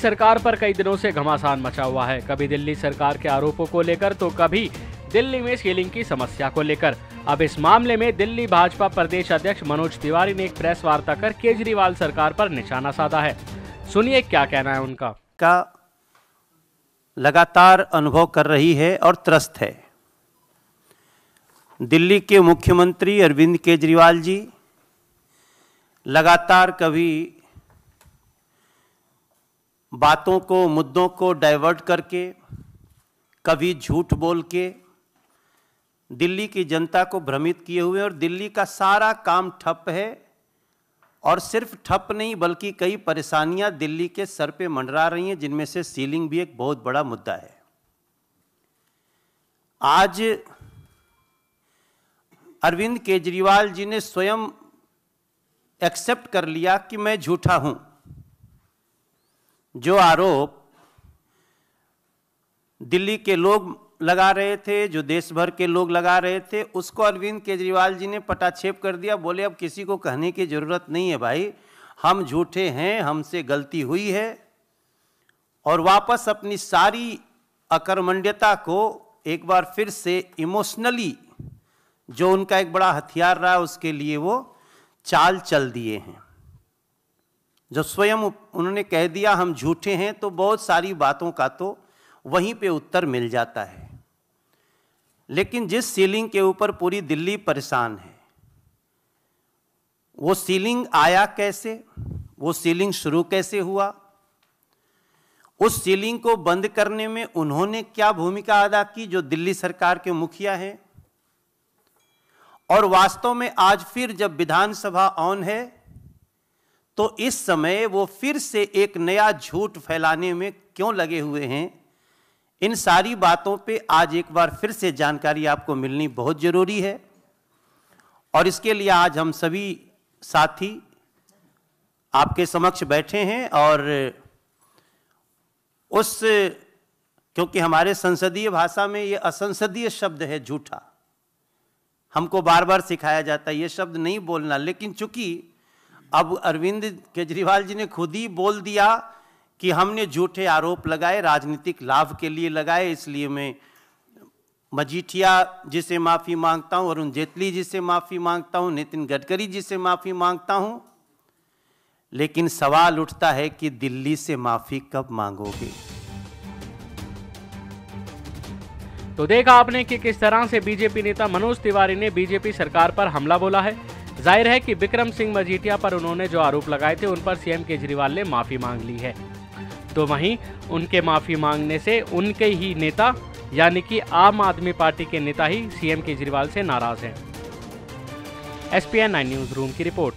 सरकार पर कई दिनों से घमासान मचा हुआ है, कभी दिल्ली सरकार के आरोपों को लेकर तो कभी दिल्ली में सीलिंग की समस्या को लेकर। अब इस मामले में दिल्ली भाजपा प्रदेश अध्यक्ष मनोज तिवारी ने एक प्रेस वार्ता कर केजरीवाल सरकार पर निशाना साधा है। सुनिए क्या कहना है उनका। का लगातार अनुभव कर रही है और त्रस्त है। दिल्ली के मुख्यमंत्री अरविंद केजरीवाल जी लगातार कभी बातों को, मुद्दों को डाइवर्ट करके, कभी झूठ बोल के दिल्ली की जनता को भ्रमित किए हुए, और दिल्ली का सारा काम ठप है। और सिर्फ ठप नहीं बल्कि कई परेशानियां दिल्ली के सर पे मंडरा रही हैं, जिनमें से सीलिंग भी एक बहुत बड़ा मुद्दा है। आज अरविंद केजरीवाल जी ने स्वयं एक्सेप्ट कर लिया कि मैं झूठा हूं। जो आरोप दिल्ली के लोग लगा रहे थे, जो देश भर के लोग लगा रहे थे, उसको अरविंद केजरीवाल जी ने पटाक्षेप कर दिया। बोले अब किसी को कहने की जरूरत नहीं है भाई, हम झूठे हैं, हमसे गलती हुई है। और वापस अपनी सारी अकर्मण्यता को एक बार फिर से इमोशनली, जो उनका एक बड़ा हथियार रहा, उसके लिए वो चाल चल दिए हैं। जब स्वयं उन्होंने कह दिया हम झूठे हैं, तो बहुत सारी बातों का तो वहीं पे उत्तर मिल जाता है। लेकिन जिस सीलिंग के ऊपर पूरी दिल्ली परेशान है, वो सीलिंग आया कैसे, वो सीलिंग शुरू कैसे हुआ, उस सीलिंग को बंद करने में उन्होंने क्या भूमिका अदा की, जो दिल्ली सरकार के मुखिया हैं। और वास्तव में आज फिर जब विधानसभा ऑन है, तो इस समय वो फिर से एक नया झूठ फैलाने में क्यों लगे हुए हैं, इन सारी बातों पे आज एक बार फिर से जानकारी आपको मिलनी बहुत जरूरी है। और इसके लिए आज हम सभी साथी आपके समक्ष बैठे हैं। और क्योंकि हमारे संसदीय भाषा में ये असंसदीय शब्द है झूठा, हमको बार बार सिखाया जाता है ये शब्द नहीं बोलना। लेकिन चूंकि अब अरविंद केजरीवाल जी ने खुद ही बोल दिया कि हमने झूठे आरोप लगाए, राजनीतिक लाभ के लिए लगाए, इसलिए मैं मजीठिया जी से माफ़ी मांगता हूं, अरुण जेटली जी से माफ़ी मांगता हूं, नितिन गडकरी जी से माफ़ी मांगता हूं। लेकिन सवाल उठता है कि दिल्ली से माफ़ी कब मांगोगे। तो देखा आपने कि किस तरह से बीजेपी नेता मनोज तिवारी ने बीजेपी सरकार पर हमला बोला है। जाहिर है कि विक्रम सिंह मजीठिया पर उन्होंने जो आरोप लगाए थे, उन पर सीएम केजरीवाल ने माफ़ी मांग ली है। तो वहीं उनके माफ़ी मांगने से उनके ही नेता यानी कि आम आदमी पार्टी के नेता ही सीएम केजरीवाल से नाराज हैं। SPN 9 न्यूज़ रूम की रिपोर्ट।